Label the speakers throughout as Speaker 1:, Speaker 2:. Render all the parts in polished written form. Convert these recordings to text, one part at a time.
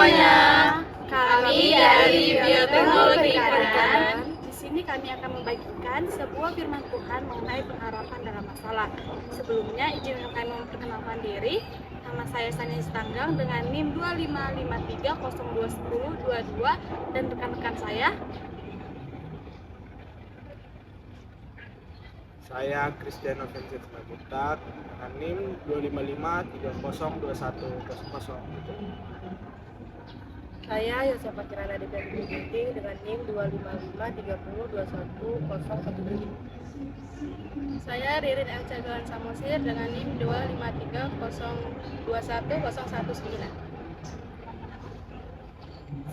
Speaker 1: semuanya, kami dari Bioteknologi Keadaan.
Speaker 2: Di sini kami akan membagikan sebuah firman Tuhan mengenai pengharapan dalam masalah. Sebelumnya, izinkan kami memperkenalkan diri. Nama saya Sania Stanggang dengan NIM 2553021022 dan rekan-rekan saya.
Speaker 3: Saya Kristiano Vincent Magutar dengan NIM 255302100.
Speaker 4: Saya Yosef Kirana Devian Ginting dengan NIM 25530211017.
Speaker 2: Saya Ririn Elca Galan Samosir dengan NIM 253021019.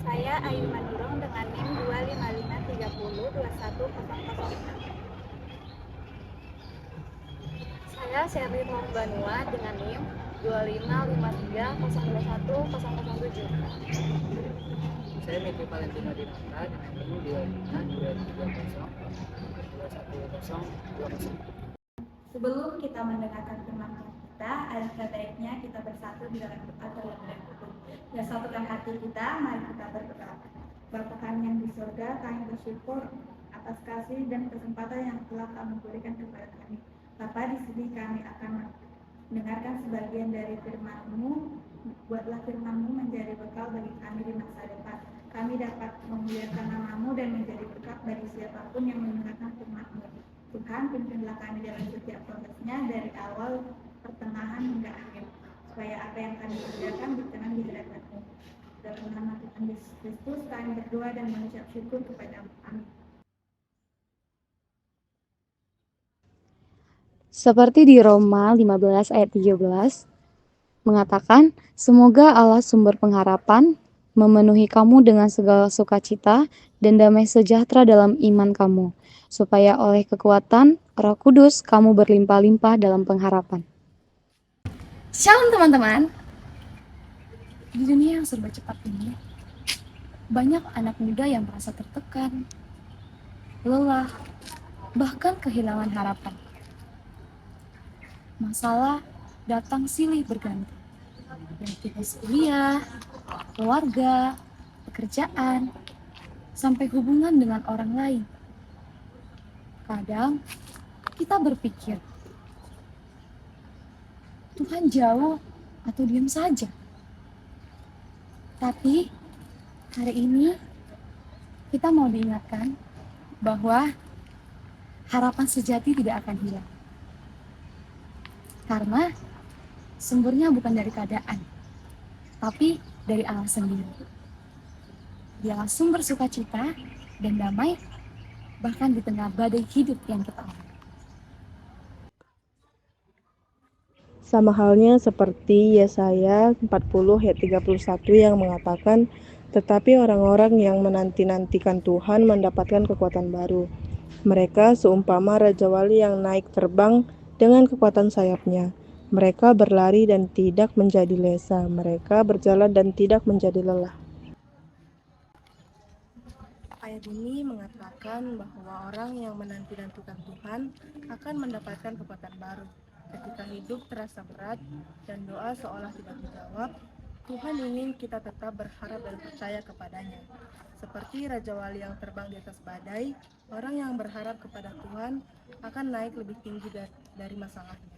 Speaker 2: Saya Ayu Mandurong dengan NIM 255302100. Saya Sherly Rombanua dengan NIM 25530210007.
Speaker 5: Saya Mitri Valentino Dinata dengan NIM 253021020.
Speaker 6: Sebelum kita mendengarkan firman kita, alangkah baiknya kita bersatu di dalam doa terlebih dahulu. Ya, satukan hati kita, mari kita berdoa. Bapa kami yang di surga, kami bersyukur atas kasih dan kesempatan yang telah kamu berikan kepada kami. Bapa, di sini kami akan mendengarkan sebagian dari firman-Mu. Buatlah firman-Mu menjadi bekal bagi kami di masa depan. Kami dapat memuliakan nama-Mu dan menjadi berkat bagi siapapun yang mendengarkan firman-Mu. Tuhan, pimpinlah kami dalam setiap prosesnya dari awal, pertengahan hingga akhir, supaya apa yang kami kerjakan berkenan di hadapan-Mu. Dalam nama Tuhan Yesus Kristus kami berdoa dan mengucap syukur kepada-Mu. Amin.
Speaker 7: Seperti di Roma 15 ayat 13 mengatakan, semoga Allah sumber pengharapan memenuhi kamu dengan segala sukacita dan damai sejahtera dalam iman kamu, supaya oleh kekuatan Roh Kudus kamu berlimpah-limpah dalam pengharapan.
Speaker 1: Shalom teman-teman. Di dunia yang serba cepat ini, banyak anak muda yang merasa tertekan, lelah, bahkan kehilangan harapan. Masalah datang silih berganti. Dari tugas kuliah, keluarga, pekerjaan, sampai hubungan dengan orang lain. Kadang kita berpikir, Tuhan jauh atau diam saja. Tapi hari ini kita mau diingatkan bahwa harapan sejati tidak akan hilang. Karena sumbernya bukan dari keadaan, tapi dari Allah sendiri. Dialah sumber sukacita dan damai, bahkan di tengah badai hidup yang kita alami.
Speaker 4: Sama halnya seperti Yesaya 40 ayat 31 yang mengatakan, tetapi orang-orang yang menanti-nantikan Tuhan mendapatkan kekuatan baru. Mereka seumpama Raja Wali yang naik terbang dengan kekuatan sayapnya. Mereka berlari dan tidak menjadi lesa. Mereka berjalan dan tidak menjadi lelah. Ayat ini mengatakan bahwa orang yang menanti-nantikan Tuhan akan mendapatkan kekuatan baru. Ketika hidup terasa berat dan doa seolah tidak dijawab, Tuhan ingin kita tetap berharap dan percaya kepadanya. Seperti Raja Wali yang terbang di atas badai, orang yang berharap kepada Tuhan akan naik lebih tinggi dari masalahnya.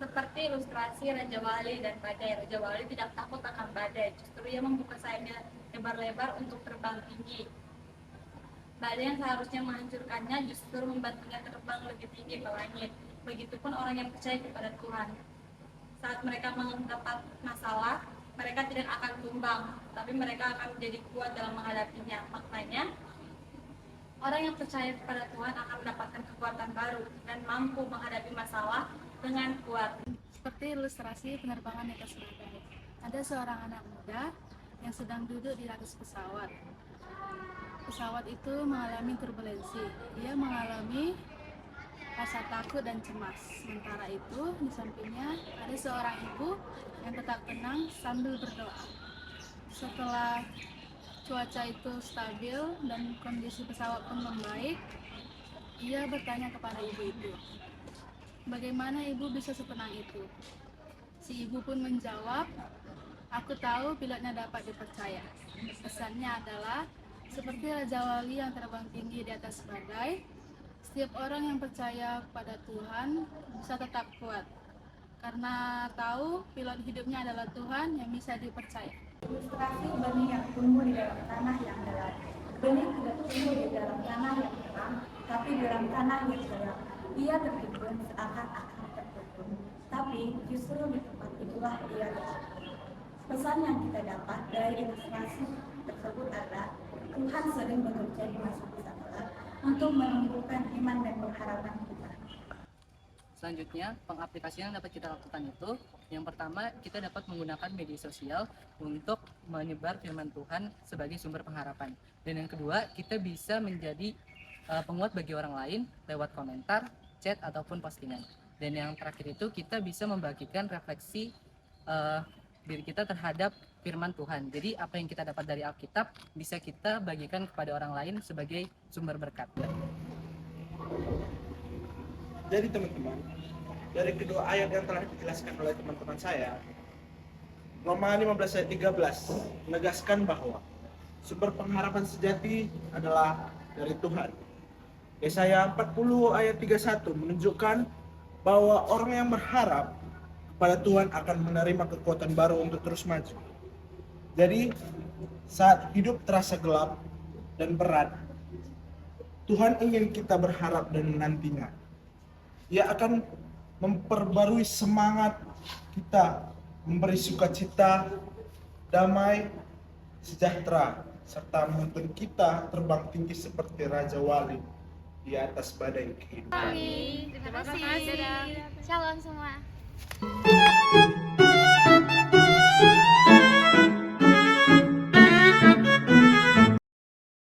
Speaker 2: Seperti ilustrasi Raja Wali dan badai. Raja Wali tidak takut akan badai, justru ia membuka sayapnya lebar-lebar untuk terbang tinggi. Badai yang seharusnya menghancurkannya justru membantunya terbang lebih tinggi ke langit. Begitupun orang yang percaya kepada Tuhan. Saat mereka mendapat masalah, mereka tidak akan tumbang, tapi mereka akan menjadi kuat dalam menghadapinya. Maknanya, orang yang percaya kepada Tuhan akan mendapatkan kekuatan baru dan mampu menghadapi masalah dengan kuat.
Speaker 6: Seperti ilustrasi penerbangan di atas badai. Ada seorang anak muda yang sedang duduk di atas pesawat. Pesawat itu mengalami turbulensi. Dia mengalami rasa takut dan cemas. Sementara itu, di sampingnya ada seorang ibu yang tetap tenang sambil berdoa. Setelah cuaca itu stabil dan kondisi pesawat pun membaik, ia bertanya kepada ibu itu, bagaimana ibu bisa setenang itu? Si ibu pun menjawab,
Speaker 8: Aku tahu pilotnya dapat dipercaya. Pesannya adalah, seperti Raja Wali yang terbang tinggi di atas badai, setiap orang yang percaya pada Tuhan bisa tetap kuat. Karena tahu pilot hidupnya adalah Tuhan yang bisa dipercaya.
Speaker 6: Ilustrasi benih yang tumbuh di dalam tanah yang dalam. Benih tidak tumbuh di dalam tanah yang terang, tapi di dalam tanah yang dalam. Ia tertimbun seakan-akan tertutup, tapi justru di tempat itulah ia terjatuh. Pesan yang kita dapat dari ilustrasi tersebut adalah Tuhan sering bekerja di masa kita kelak untuk menumbuhkan iman dan pengharapan kita.
Speaker 5: Selanjutnya, pengaplikasian yang dapat kita lakukan itu, yang pertama, kita dapat menggunakan media sosial untuk menyebar firman Tuhan sebagai sumber pengharapan. Dan yang kedua, kita bisa menjadi penguat bagi orang lain lewat komentar, chat, ataupun postingan. Dan yang terakhir itu, kita bisa membagikan refleksi diri kita terhadap firman Tuhan. Jadi apa yang kita dapat dari Alkitab bisa kita bagikan kepada orang lain sebagai sumber berkat.
Speaker 3: Jadi teman-teman, dari kedua ayat yang telah dijelaskan oleh teman-teman saya, Roma 15 ayat 13 menegaskan bahwa sumber pengharapan sejati adalah dari Tuhan. Yesaya 40 ayat 31 menunjukkan bahwa orang yang berharap kepada Tuhan akan menerima kekuatan baru untuk terus maju. Jadi, saat hidup terasa gelap dan berat, Tuhan ingin kita berharap dan menantinya. Ia akan memperbarui semangat kita, memberi sukacita, damai, sejahtera, serta menuntun kita terbang tinggi seperti Raja Wali di atas badai kehidupan.
Speaker 9: Terima kasih. Shalom semua.